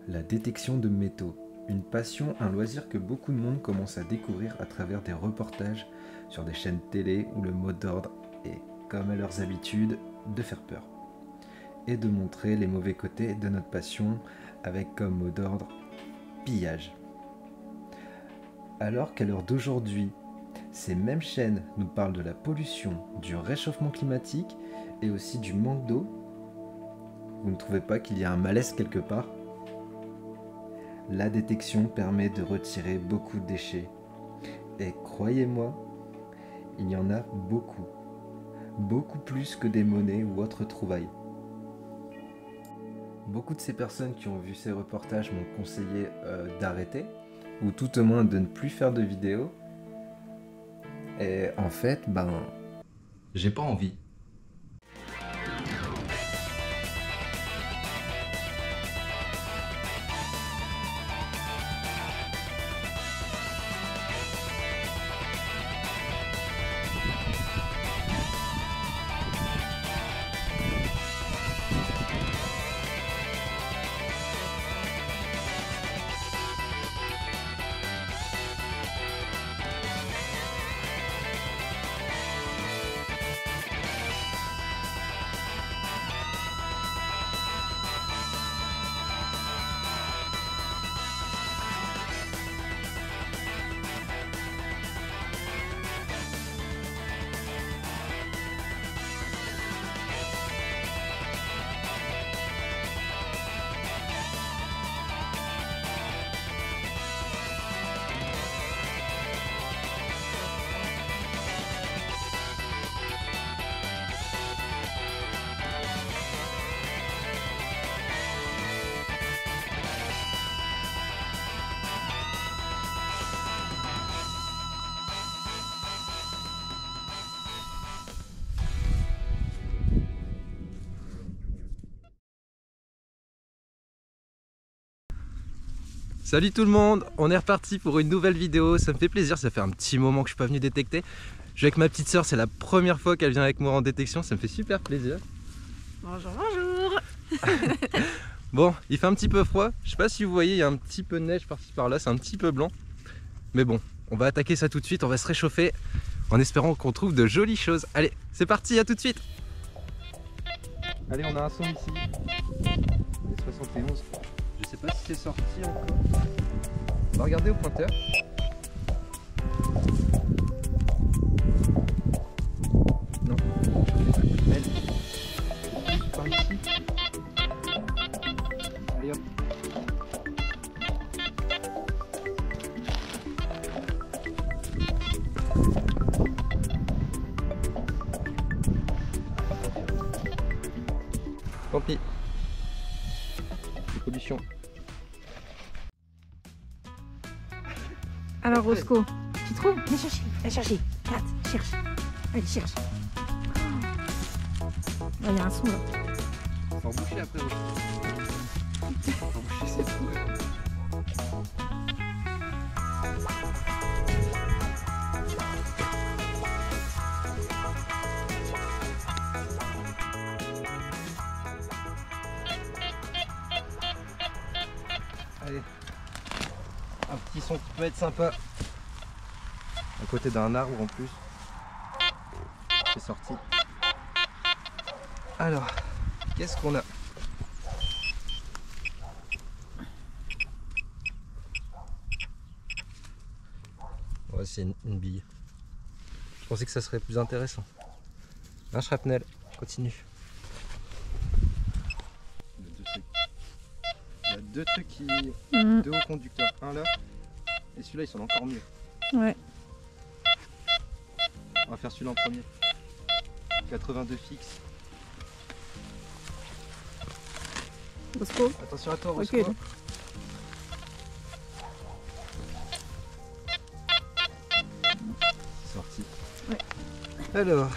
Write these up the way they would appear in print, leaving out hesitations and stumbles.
La détection de métaux, une passion, un loisir que beaucoup de monde commence à découvrir à travers des reportages sur des chaînes télé où le mot d'ordre est, comme à leurs habitudes, de faire peur et de montrer les mauvais côtés de notre passion avec comme mot d'ordre pillage. Alors qu'à l'heure d'aujourd'hui, ces mêmes chaînes nous parlent de la pollution, du réchauffement climatique et aussi du manque d'eau, vous ne trouvez pas qu'il y a un malaise quelque part ? La détection permet de retirer beaucoup de déchets. Et croyez-moi, il y en a beaucoup. Beaucoup plus que des monnaies ou autres trouvailles. Beaucoup de ces personnes qui ont vu ces reportages m'ont conseillé d'arrêter, ou tout au moins de ne plus faire de vidéos. Et en fait, j'ai pas envie. Salut tout le monde, on est reparti pour une nouvelle vidéo, ça me fait plaisir, ça fait un petit moment que je suis pas venu détecter. Je suis avec ma petite soeur, c'est la première fois qu'elle vient avec moi en détection, ça me fait super plaisir. Bonjour, bonjour. Bon, il fait un petit peu froid, je sais pas si vous voyez, il y a un petit peu de neige par-ci par-là, c'est un petit peu blanc. Mais bon, on va attaquer ça tout de suite, on va se réchauffer en espérant qu'on trouve de jolies choses. Allez, c'est parti, à tout de suite. Allez, on a un son ici, les 71. Je sais pas si c'est sorti encore. On va regarder au pointeur. Non, elle. Par ici. Allez hop. Tant pis. Pollution. Alors Roscoe, tu trouves? Viens chercher, Regarde, cherche. Allez, cherche. Il y a un son là. Faut emboucher après aussi. Faut emboucher ses trous. Allez, un petit son qui peut être sympa. À côté d'un arbre en plus. C'est sorti. Alors, qu'est-ce qu'on a? Ouais, c'est une bille. Je pensais que ça serait plus intéressant. Un shrapnel, continue. Il y a deux trucs qui... Deux hauts conducteurs, un là, et celui-là ils sont encore mieux. Ouais. On va faire celui-là en premier. 82 fixe. Roscoe. Attention à toi, Roscoe. Recule. C'est sorti. Ouais. Alors.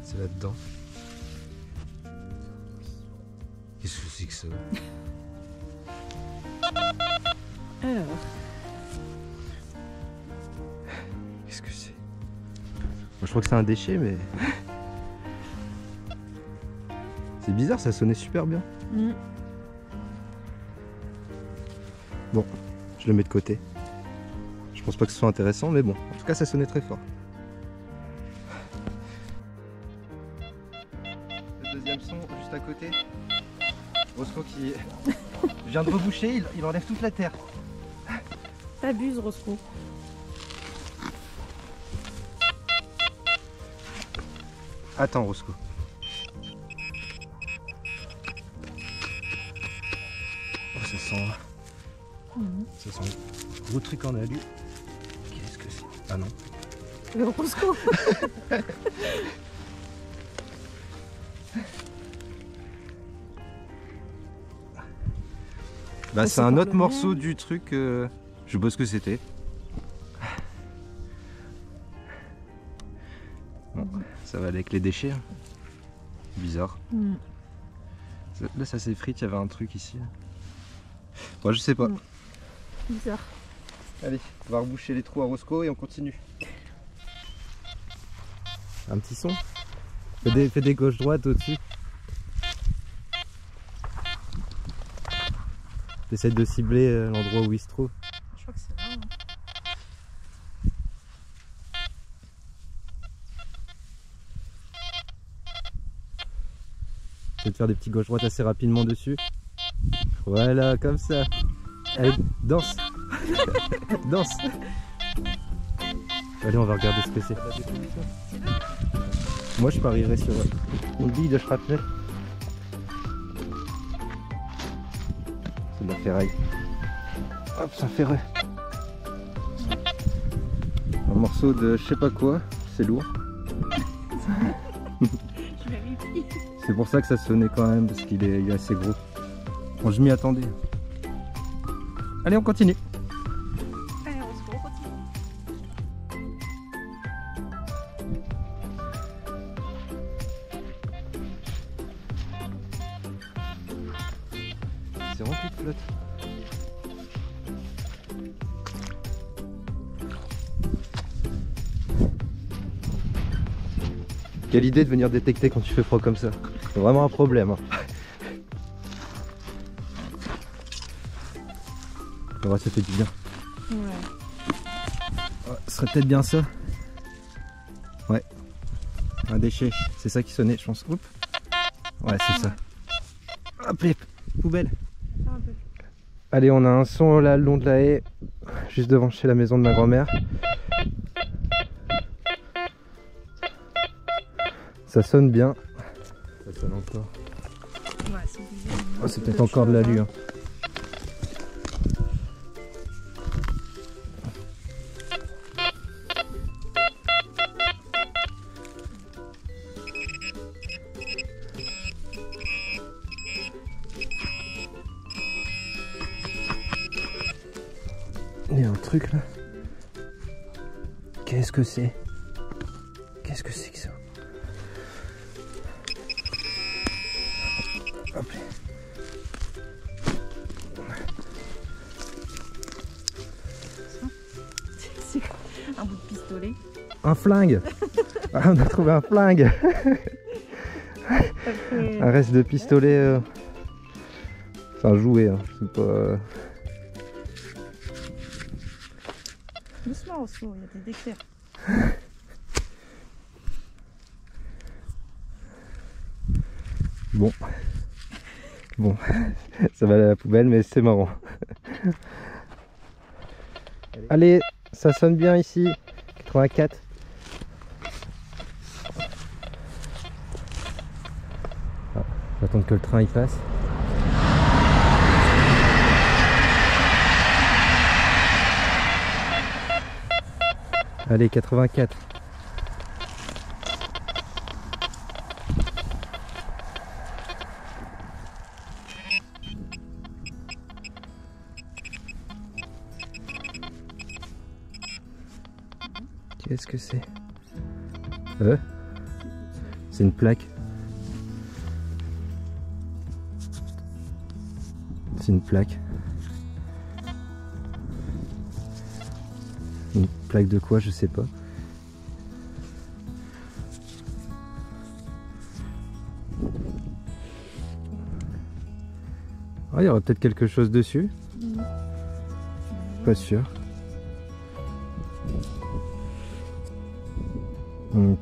C'est là-dedans. Qu'est-ce que c'est que ça? Alors. Qu'est-ce que c'est? Moi, je crois que c'est un déchet, mais... C'est bizarre, ça sonnait super bien. Bon, je le mets de côté. Je pense pas que ce soit intéressant, mais bon, en tout cas ça sonnait très fort. Le deuxième son, juste à côté. Roscoe qui vient de reboucher, il enlève toute la terre. T'abuses, Roscoe. Attends, Roscoe. Oh, ça sent... Ça sent un gros truc en alu. Qu'est-ce que c'est? Ah non. Le Roscoe. Bah c'est un autre morceau du truc, je sais pas ce que c'était. Bon, ça va aller avec les déchets. Bizarre. Là ça s'effrite, il y avait un truc ici. Bon, je sais pas. Bizarre. Allez, on va reboucher les trous à Roscoe et on continue. Un petit son. Fais des gauche-droite au-dessus. T'essaies de cibler l'endroit où il se trouve. Je crois que c'est là. Essaie de faire des petits gauche-droite assez rapidement dessus. Voilà, comme ça. Allez, danse. Danse. Allez, on va regarder ce que c'est. Moi, je parierais sur une bille de shrapnel. C'est de la ferraille. Hop, ça ferrait. Un morceau de je sais pas quoi, c'est lourd. C'est pour ça que ça sonnait quand même, parce qu'il est assez gros. Bon, je m'y attendais. Allez, on continue. Allez, Roscoe, on continue. C'est rempli de flotte. Quelle idée de venir détecter quand tu fais froid comme ça. C'est vraiment un problème. Ouais, ça fait du bien. Ouais, ce serait peut-être bien ça. Ouais. Un déchet. C'est ça qui sonnait, je pense. Oups. Ouais, c'est ça. Hop, les poubelles. Allez, on a un son là le long de la haie, juste devant chez la maison de ma grand-mère. Ça sonne bien. Ça sonne encore. Ouais, c'est obligé. Oh, c'est peut-être encore de l'alu. Hein. Il y a un truc là. Qu'est-ce que c'est? Qu'est-ce que c'est que ça? Hop. C'est un bout de pistolet. Un flingue. Ah, on a trouvé un flingue. Un reste de pistolet. C'est un jouet, hein. C'est pas... Doucement, Roscoe, il y a des déclairs. Bon. Bon. Ça va aller à la poubelle, mais c'est marrant. Allez, ça sonne bien ici. 84. Ah, on va attendre que le train y passe. Allez, 84. Qu'est-ce que c'est? C'est une plaque. C'est une plaque. Une plaque de quoi, je sais pas. Ah, il y aura peut-être quelque chose dessus. Pas sûr.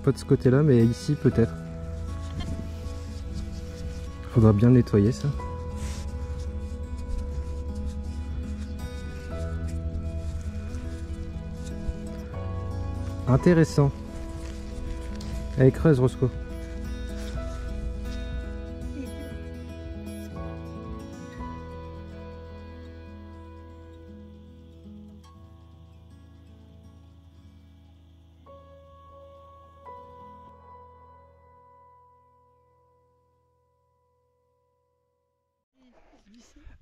Pas de ce côté-là, mais ici peut-être. Faudra bien nettoyer ça. Intéressant. Allez, creuse, Roscoe.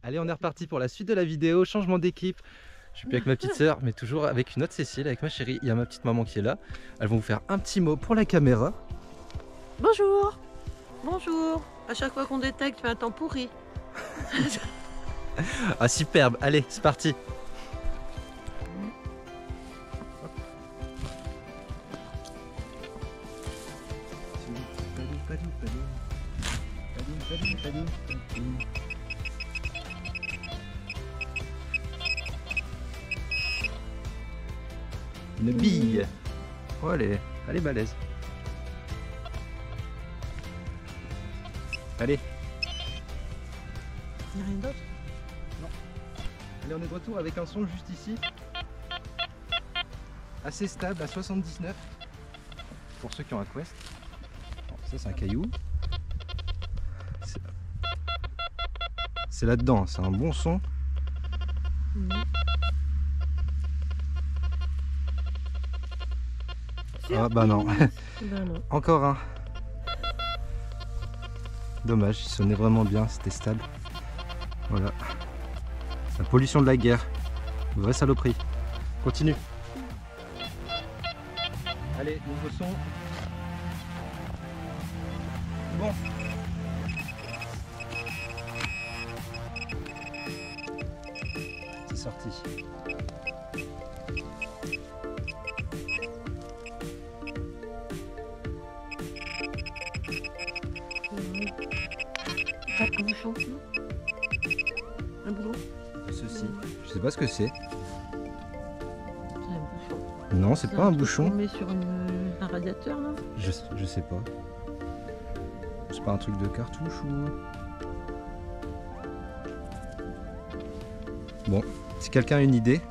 Allez, on est reparti pour la suite de la vidéo, changement d'équipe. Je suis plus avec ma petite sœur, mais toujours avec une autre Cécile, avec ma chérie. Il y a ma petite maman qui est là. Elles vont vous faire un petit mot pour la caméra. Bonjour. Bonjour. À chaque fois qu'on détecte, tu fais un temps pourri. Ah, superbe. Allez, c'est parti. Une bille. Oh, elle est balèze. Allez. Il n'y a rien d'autre. Allez, on est de retour avec un son juste ici. Assez stable à 79. Pour ceux qui ont un Quest. Bon, ça c'est un caillou. C'est là-dedans, c'est un bon son. Ah bah non. Ben non. Encore un. Dommage, il sonnait vraiment bien, c'était stable. Voilà. La pollution de la guerre. Vraie saloperie. Continue. Allez, nouveau son. Bon. C'est sorti. Un bouchon. Un boulon. Ceci. Je sais pas ce que c'est. C'est un bouchon. Non, c'est pas un truc bouchon. qu'on met sur un radiateur là. Je sais pas. C'est pas un truc de cartouche ou... Bon, si quelqu'un a une idée.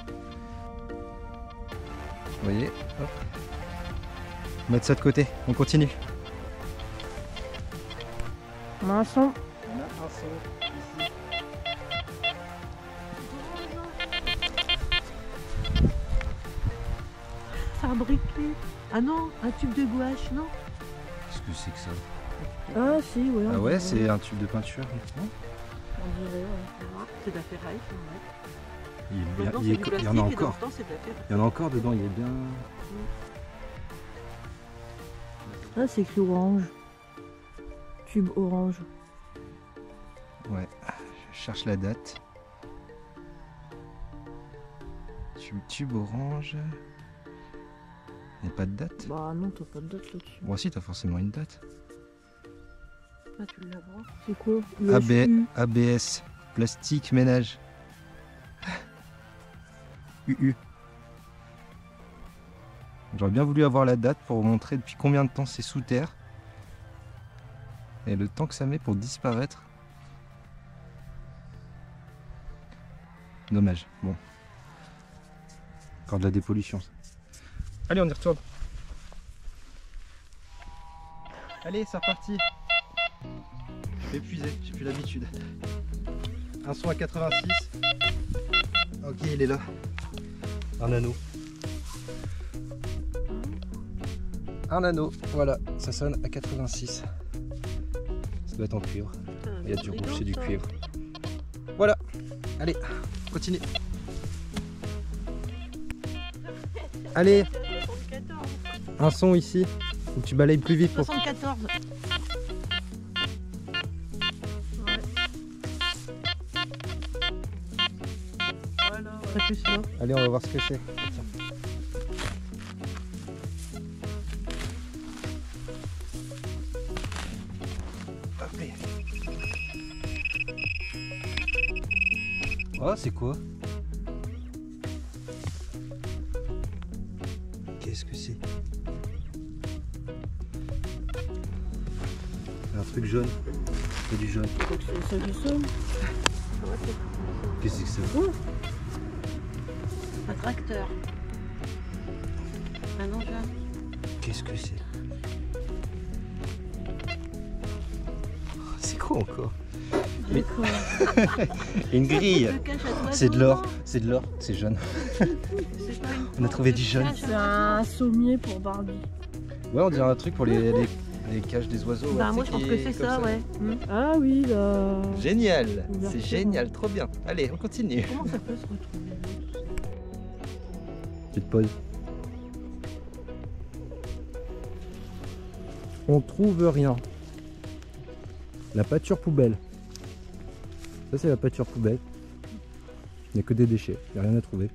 Vous voyez, hop. On va mettre ça de côté, on continue. On a un son. On a un son ici. Fabriqué. Ah non, un tube de gouache, non? Qu'est-ce que c'est que ça? Ah si, ouais. Ah ouais, c'est un tube de peinture, non? On dirait, ouais. C'est de la ferraille. Ouais. Il y en a encore. Il y en a encore dedans, il est bien... Ah, c'est écrit orange. Tube orange. Ouais, je cherche la date. Tube orange... Il n'y a pas de date? Bah non, t'as pas de date là-dessus. Bon si, t'as forcément une date. Ah, tu l'as voir. C'est quoi? ABS, plastique ménage. UU. J'aurais bien voulu avoir la date pour vous montrer depuis combien de temps c'est sous terre. Et le temps que ça met pour disparaître. Dommage. Bon. Encore de la dépollution. Allez, on y retourne. Allez, c'est reparti. Je suis épuisé, j'ai plus l'habitude. Un son à 86. Ok, il est là. Un anneau. Un anneau, voilà, ça sonne à 86. Ça doit être en cuivre. Il y a du rouge, c'est du cuivre. Voilà, allez, continue. Allez, un son ici. Faut que tu balayes plus vite. 74. Voilà, plus là. Allez, on va voir ce que c'est. Oh, c'est quoi? Qu'est-ce que c'est? Un truc jaune. C'est du jaune. C'est du son. Qu'est-ce que c'est que ça? Un tracteur. Un engin. Qu'est-ce que c'est? C'est quoi encore? Mais... Une grille. C'est de l'or. C'est de l'or. C'est jaune. On a trouvé du jaune. C'est un sommier pour Barbie. Ouais, on dirait un truc pour les cages des oiseaux. Bah, ouais, moi je pense que c'est ça, ouais. Ah oui, là. Génial. Ouverture. C'est génial, trop bien. Allez, on continue. Comment ça peut se retrouver? Petite pause. On trouve rien. La pâture poubelle. Ça c'est la pâture poubelle. Il n'y a que des déchets, il n'y a rien à trouver.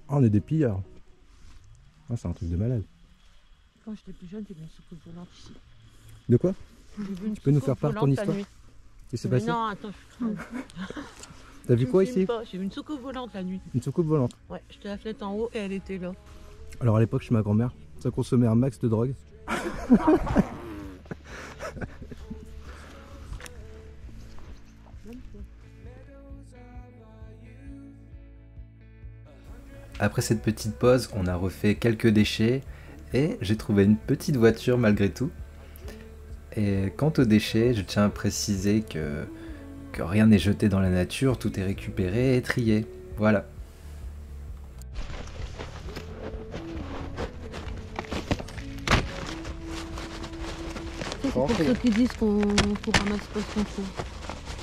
Ah, on est des pillards. Ah, c'est un truc de malade. Quand j'étais plus jeune, j'ai vu une soucoupe volante ici. De quoi? Tu peux nous faire part de ton histoire? Qu'est-ce qui s'est passé? Non, attends. T'as vu quoi ici? J'ai vu une soucoupe volante la nuit. Une soucoupe volante. Ouais, j'étais à la fenêtre en haut et elle était là. Alors à l'époque, chez ma grand-mère, ça consommait un max de drogue. Après cette petite pause, on a refait quelques déchets et j'ai trouvé une petite voiture malgré tout. Et quant aux déchets, je tiens à préciser que rien n'est jeté dans la nature, tout est récupéré et trié. Voilà. C'est pour ceux qui disent qu'on ramasse pas ce qu'on trouve.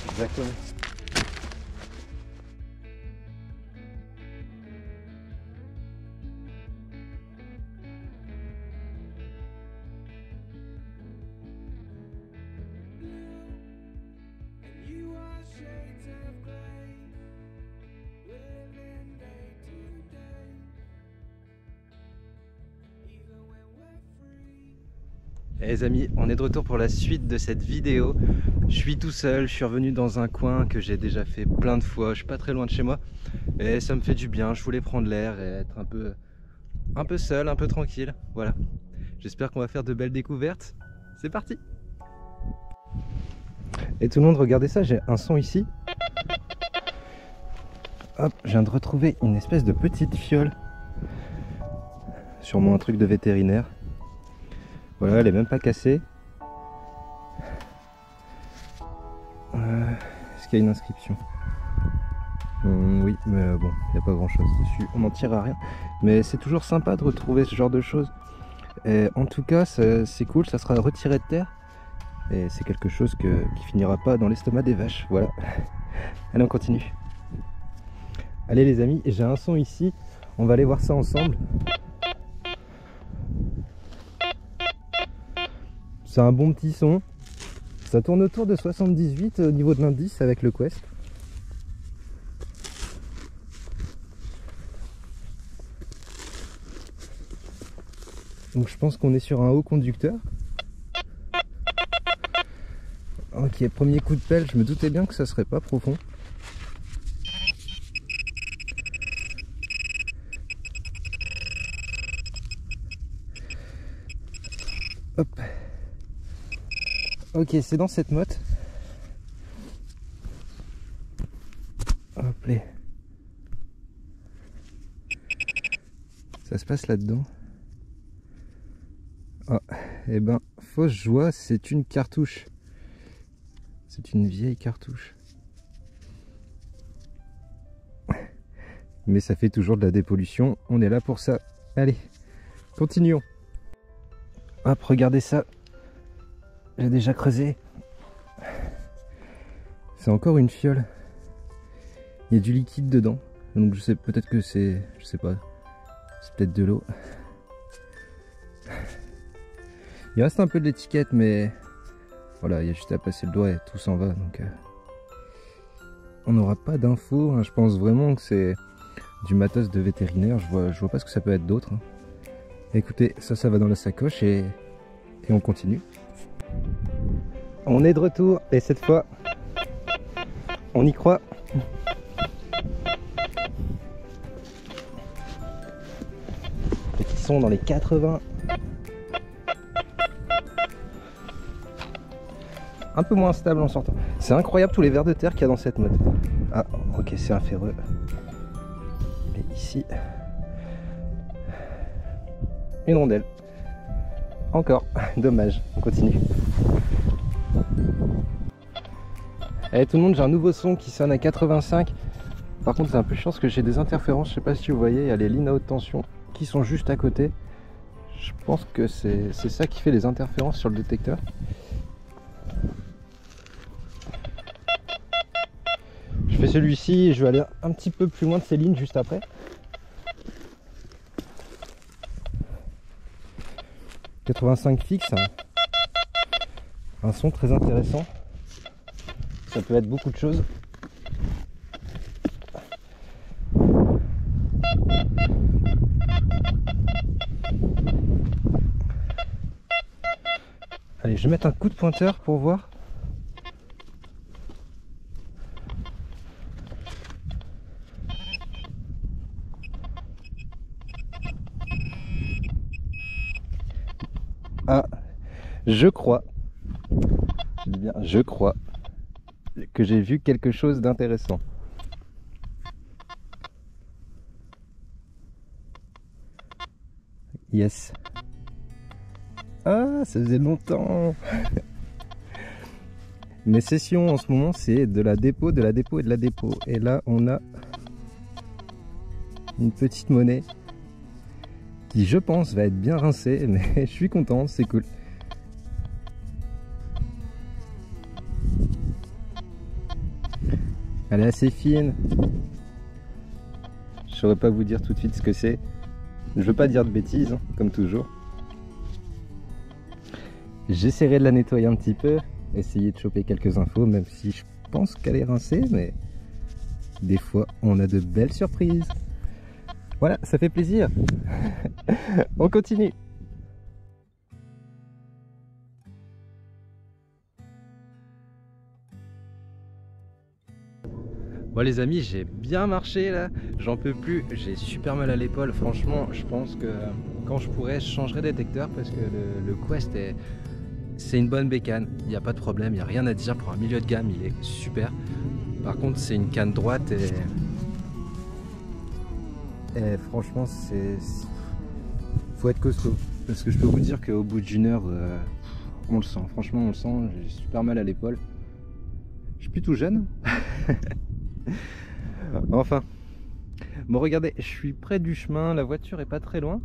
Exactement. Et les amis, on est de retour pour la suite de cette vidéo. Je suis tout seul, je suis revenu dans un coin que j'ai déjà fait plein de fois. Je suis pas très loin de chez moi et ça me fait du bien. Je voulais prendre l'air et être un peu seul, un peu tranquille. Voilà. J'espère qu'on va faire de belles découvertes. C'est parti. Et tout le monde, regardez ça, j'ai un son ici. Hop, je viens de retrouver une espèce de petite fiole. Sûrement un truc de vétérinaire. Voilà, elle est même pas cassée. Est-ce qu'il y a une inscription? Oui, mais bon, il n'y a pas grand chose dessus. On n'en tire à rien. Mais c'est toujours sympa de retrouver ce genre de choses. Et en tout cas, c'est cool, ça sera retiré de terre. Et c'est quelque chose qui finira pas dans l'estomac des vaches. Voilà. Allez, on continue. Allez les amis, j'ai un son ici. On va aller voir ça ensemble. C'est un bon petit son. Ça tourne autour de 78 au niveau de l'indice avec le Quest. Donc je pense qu'on est sur un haut conducteur. Ok, premier coup de pelle, je me doutais bien que ça serait pas profond. Hop. Ok, c'est dans cette motte. Hop là. Ça se passe là-dedans. Ah, et ben, fausse joie, c'est une cartouche. C'est une vieille cartouche. Mais ça fait toujours de la dépollution, on est là pour ça. Allez, continuons. Hop, regardez ça. J'ai déjà creusé. C'est encore une fiole. Il y a du liquide dedans. Donc je sais, peut-être que c'est... Je sais pas. C'est peut-être de l'eau. Il reste un peu de l'étiquette, mais... Voilà, il y a juste à passer le doigt et tout s'en va. Donc on n'aura pas d'infos. Hein. Je pense vraiment que c'est du matos de vétérinaire. Je vois pas ce que ça peut être d'autre. Hein. Écoutez, ça va dans la sacoche et on continue. On est de retour et cette fois on y croit. Qui sont dans les 80. Un peu moins stable en sortant. C'est incroyable tous les vers de terre qu'il y a dans cette mode. Ah, ok, c'est un ferreux. Et ici, une rondelle. Encore, dommage, on continue. Allez tout le monde, j'ai un nouveau son qui sonne à 85. Par contre c'est un peu chiant parce que j'ai des interférences, je sais pas si vous voyez, il y a les lignes à haute tension qui sont juste à côté. Je pense que c'est ça qui fait les interférences sur le détecteur. Je fais celui-ci et je vais aller un petit peu plus loin de ces lignes juste après. « 85 fixe, un son très intéressant. Ça peut être beaucoup de choses. Allez, je vais mettre un coup de pointeur pour voir. Ah, je crois, je dis bien, je crois que j'ai vu quelque chose d'intéressant. Yes. Ah, ça faisait longtemps. Mes sessions en ce moment, c'est de la dépôt, de la dépôt et de la dépôt. Et là, on a une petite monnaie qui, je pense, va être bien rincée, mais je suis content, c'est cool. Elle est assez fine. Je saurais pas vous dire tout de suite ce que c'est. Je veux pas dire de bêtises, hein, comme toujours. J'essaierai de la nettoyer un petit peu, essayer de choper quelques infos, même si je pense qu'elle est rincée, mais des fois on a de belles surprises. Voilà, ça fait plaisir. On continue. Bon les amis, j'ai bien marché là, j'en peux plus, j'ai super mal à l'épaule. Franchement, je pense que quand je pourrais, je changerai de détecteur parce que le Quest c'est une bonne bécane, il n'y a pas de problème, il n'y a rien à dire pour un milieu de gamme, il est super. Par contre, c'est une canne droite et franchement, faut être costaud. Parce que je peux vous dire qu'au bout d'une heure, on le sent, franchement on le sent, j'ai super mal à l'épaule. Je suis plus tout jeune. Enfin, bon regardez, je suis près du chemin, la voiture est pas très loin.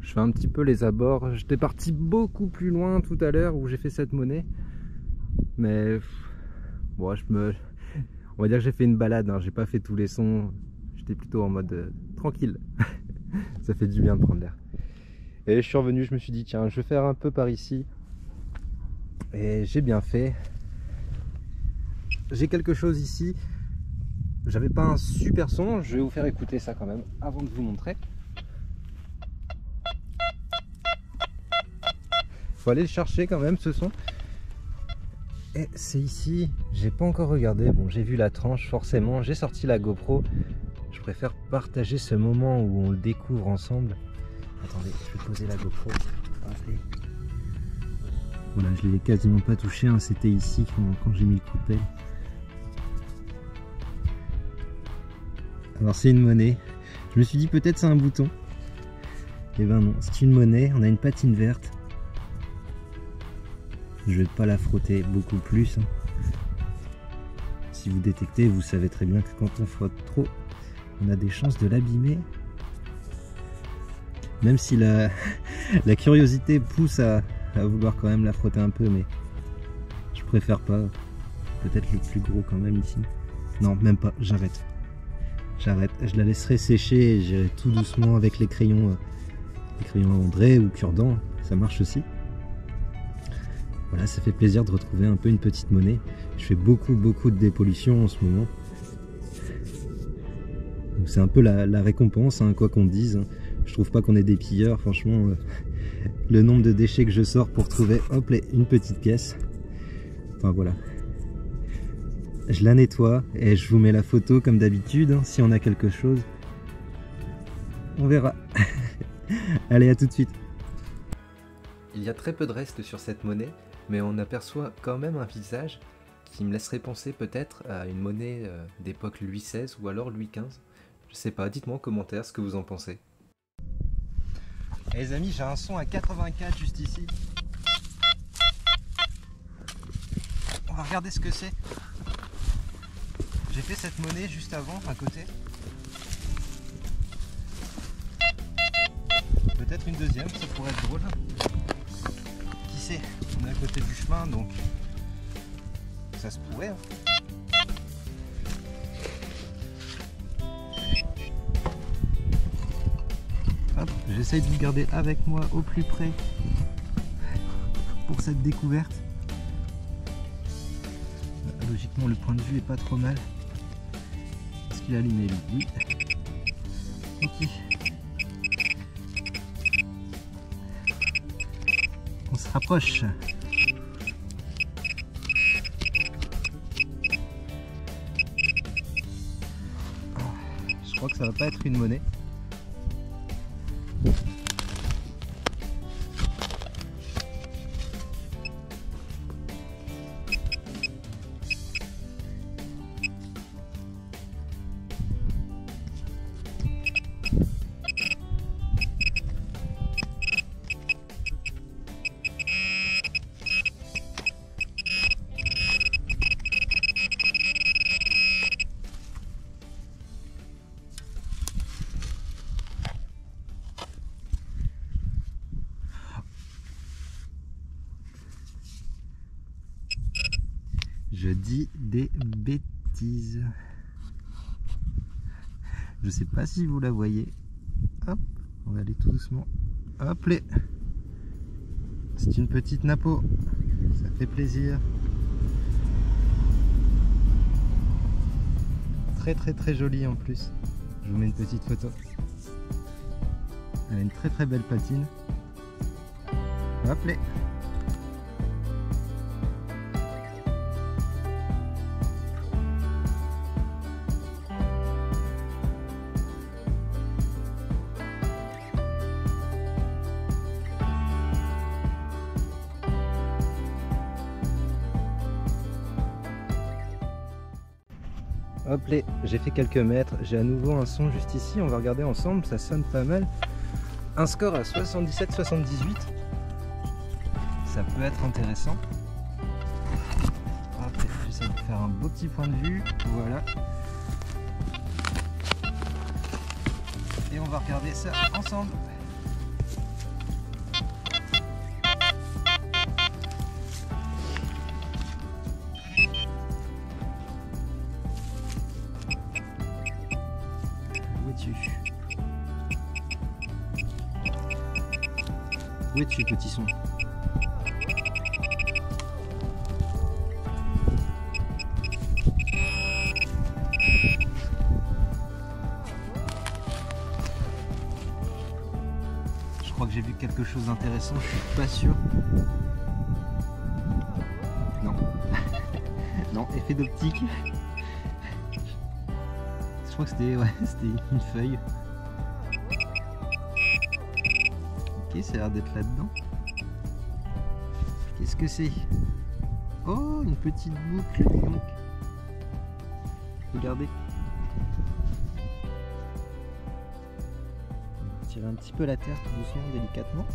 Je fais un petit peu les abords. J'étais parti beaucoup plus loin tout à l'heure où j'ai fait cette monnaie. Mais bon, on va dire que j'ai fait une balade, hein. J'ai pas fait tous les sons. J'étais plutôt en mode tranquille. Ça fait du bien de prendre l'air. Et je suis revenu, je me suis dit tiens, je vais faire un peu par ici. Et j'ai bien fait. J'ai quelque chose ici. J'avais pas un super son, je vais vous faire écouter ça quand même avant de vous montrer. Faut aller le chercher quand même ce son. Et c'est ici, j'ai pas encore regardé, bon j'ai vu la tranche forcément, j'ai sorti la GoPro. Je préfère partager ce moment où on le découvre ensemble. Attendez, je vais poser la GoPro. Allez. Voilà, je l'ai quasiment pas touché, hein. C'était ici quand j'ai mis le coup de pelle. Alors c'est une monnaie, je me suis dit peut-être c'est un bouton. Et ben non, c'est une monnaie, on a une patine verte. Je vais pas la frotter beaucoup plus, hein. Si vous détectez, vous savez très bien que quand on frotte trop, on a des chances de l'abîmer. Même si la curiosité pousse à vouloir quand même la frotter un peu, mais je préfère pas. Peut-être le plus gros quand même ici. Non, même pas, j'arrête. J'arrête, je la laisserai sécher et j'irai tout doucement avec les crayons André ou cure-dent, ça marche aussi. Voilà, ça fait plaisir de retrouver un peu une petite monnaie. Je fais beaucoup de dépollution en ce moment. Donc c'est un peu la récompense, hein, quoi qu'on dise. Je trouve pas qu'on est des pilleurs, franchement. Le nombre de déchets que je sors pour trouver, hop, une petite caisse. Enfin voilà. je la nettoie et je vous mets la photo comme d'habitude, hein, si on a quelque chose. On verra. Allez, à tout de suite. Il y a très peu de restes sur cette monnaie, mais on aperçoit quand même un visage qui me laisserait penser peut-être à une monnaie d'époque Louis XVI ou alors Louis XV. Je sais pas, dites-moi en commentaire ce que vous en pensez. Les amis, j'ai un son à 84 juste ici. On va regarder ce que c'est. J'ai fait cette monnaie juste avant, à côté. Peut-être une deuxième, ça pourrait être drôle. Qui sait? On est à côté du chemin, donc ça se pourrait. Hein. Hop, j'essaye de vous garder avec moi au plus près pour cette découverte. Logiquement, le point de vue est pas trop mal. Est-ce qu'il est allumé lui? Oui. Ok. On se rapproche. Je crois que ça va pas être une monnaie. Je dis des bêtises. Je sais pas si vous la voyez. Hop, on va aller tout doucement. Hop les. C'est une petite napo. Ça fait plaisir. Très jolie en plus. Je vous mets une petite photo. Elle a une très belle patine. Hop les. Hop les, j'ai fait quelques mètres, j'ai à nouveau un son juste ici, on va regarder ensemble, ça sonne pas mal. Un score à 77-78, ça peut être intéressant. Hop, j'essaie de faire un beau petit point de vue, voilà. Et on va regarder ça ensemble. Où es-tu, petit son? Je crois que j'ai vu quelque chose d'intéressant, je suis pas sûr. Non. Non, effet d'optique. Je crois que c'était une feuille. Ok, ça a l'air d'être là-dedans. Qu'est-ce que c'est? Oh, une petite boucle, donc. Regardez. On va tirer un petit peu la terre tout doucement, délicatement.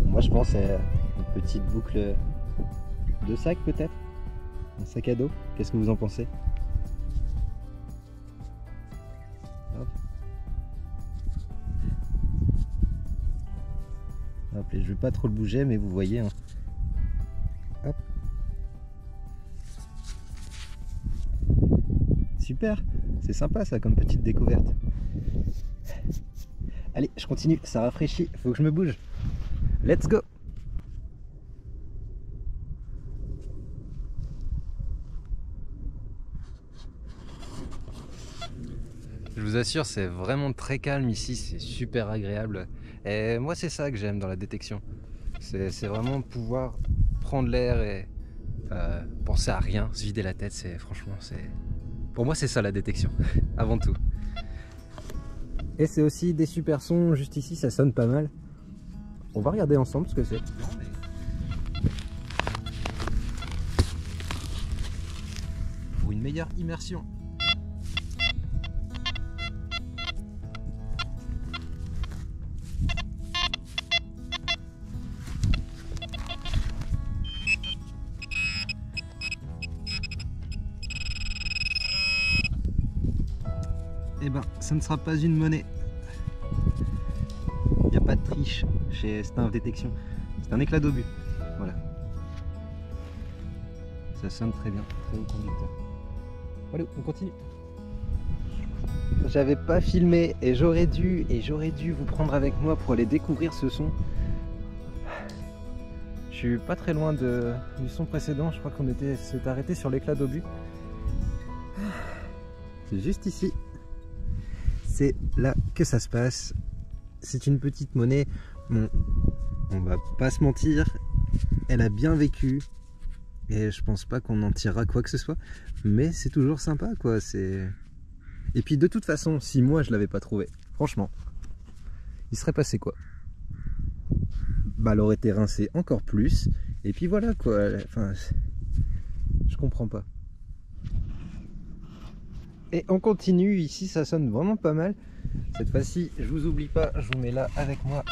Moi, je pense à une petite boucle de sac, peut-être. Un sac à dos. Qu'est-ce que vous en pensez? Hop. Hop, je vais pas trop le bouger, mais vous voyez. Hein. Hop. Super, c'est sympa ça comme petite découverte. Allez, je continue, ça rafraîchit, faut que je me bouge. Let's go! Je vous assure, c'est vraiment très calme ici, c'est super agréable. Et moi, c'est ça que j'aime dans la détection. C'est vraiment pouvoir prendre l'air et penser à rien, se vider la tête. Franchement, pour moi c'est ça la détection, avant tout. Et c'est aussi des super sons, juste ici ça sonne pas mal. On va regarder ensemble ce que c'est. Pour une meilleure immersion. Eh ben, ça ne sera pas une monnaie. Il n'y a pas de triche chez Stinf Détection. C'est un éclat d'obus. Voilà. Ça sonne très bien, très haut conducteur. Allez, on continue. J'avais pas filmé et j'aurais dû vous prendre avec moi pour aller découvrir ce son. Je suis pas très loin du son précédent, je crois qu'on s'est arrêté sur l'éclat d'obus. C'est juste ici. C'est là que ça se passe. C'est une petite monnaie. Bon, on va pas se mentir, elle a bien vécu. Et je pense pas qu'on en tirera quoi que ce soit. Mais c'est toujours sympa, quoi. Et puis de toute façon, si moi je l'avais pas trouvé, franchement, il serait passé quoi? Bah, elle aurait été rincée encore plus. Et puis voilà, quoi. Enfin, je comprends pas. Et on continue, ici ça sonne vraiment pas mal. Cette fois-ci, je vous oublie pas, je vous mets là avec moi.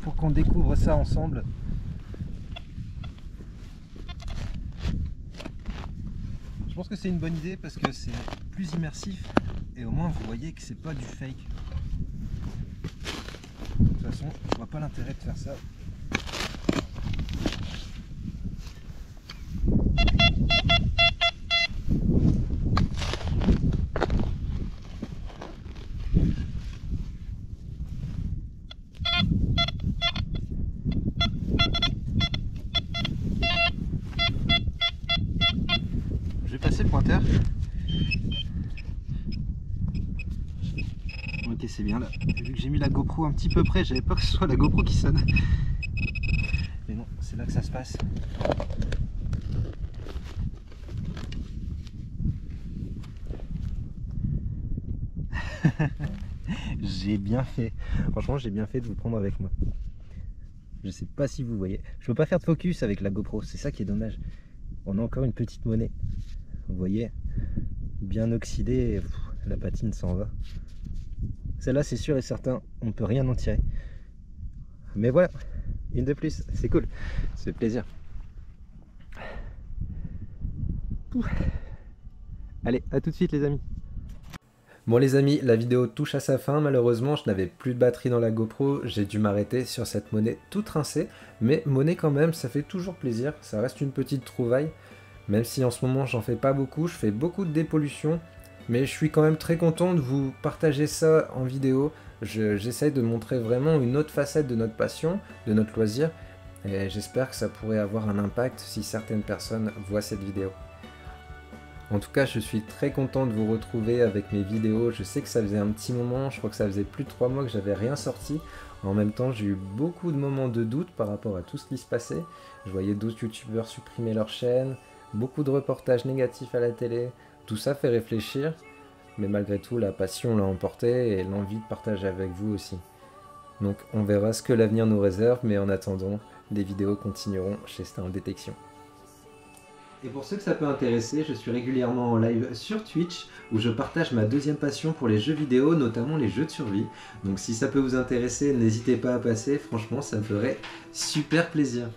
Pour qu'on découvre ça ensemble. Je pense que c'est une bonne idée parce que c'est plus immersif. Et au moins vous voyez que c'est pas du fake. De toute façon, je vois pas l'intérêt de faire ça. Je vais passer le pointeur. Ok, c'est bien là. Vu que j'ai mis la GoPro un petit peu près, j'avais peur que ce soit la GoPro qui sonne. Mais non, c'est là que ça se passe. J'ai bien fait. Franchement, j'ai bien fait de vous prendre avec moi. Je sais pas si vous voyez. Je peux pas faire de focus avec la GoPro, c'est ça qui est dommage. On a encore une petite monnaie. Vous voyez, bien oxydée, et la patine s'en va. Celle-là, c'est sûr et certain, on ne peut rien en tirer. Mais voilà, une de plus, c'est cool, ça fait plaisir. Allez, à tout de suite les amis. Bon les amis, la vidéo touche à sa fin, malheureusement je n'avais plus de batterie dans la GoPro, j'ai dû m'arrêter sur cette monnaie toute rincée, mais monnaie quand même, ça fait toujours plaisir, ça reste une petite trouvaille, même si en ce moment j'en fais pas beaucoup, je fais beaucoup de dépollution, mais je suis quand même très content de vous partager ça en vidéo, j'essaye de montrer vraiment une autre facette de notre passion, de notre loisir, et j'espère que ça pourrait avoir un impact si certaines personnes voient cette vidéo. En tout cas, je suis très content de vous retrouver avec mes vidéos. Je sais que ça faisait un petit moment, je crois que ça faisait plus de 3 mois que j'avais rien sorti. En même temps, j'ai eu beaucoup de moments de doute par rapport à tout ce qui se passait. Je voyais d'autres youtubeurs supprimer leur chaîne, beaucoup de reportages négatifs à la télé. Tout ça fait réfléchir, mais malgré tout, la passion l'a emporté et l'envie de partager avec vous aussi. Donc on verra ce que l'avenir nous réserve, mais en attendant, les vidéos continueront chez Stinf Détection. Et pour ceux que ça peut intéresser, je suis régulièrement en live sur Twitch où je partage ma deuxième passion pour les jeux vidéo, notamment les jeux de survie. Donc si ça peut vous intéresser, n'hésitez pas à passer, franchement ça me ferait super plaisir.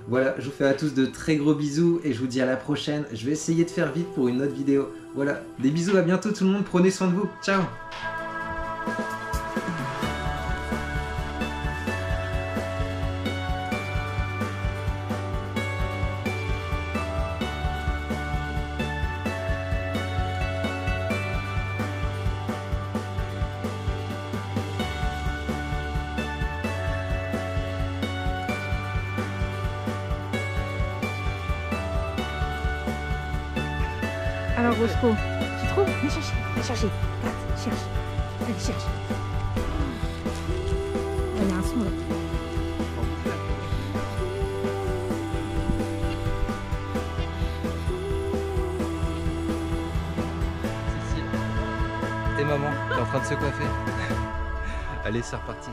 Voilà, je vous fais à tous de très gros bisous et je vous dis à la prochaine. Je vais essayer de faire vite pour une autre vidéo. Voilà, des bisous, à bientôt tout le monde, prenez soin de vous, ciao! Alors Roscoe, tu trouves? Viens chercher, viens chercher. Kat, cherche. Allez, cherche. sont là. Cécile, t'es maman, t'es en train de se coiffer. Allez, c'est reparti.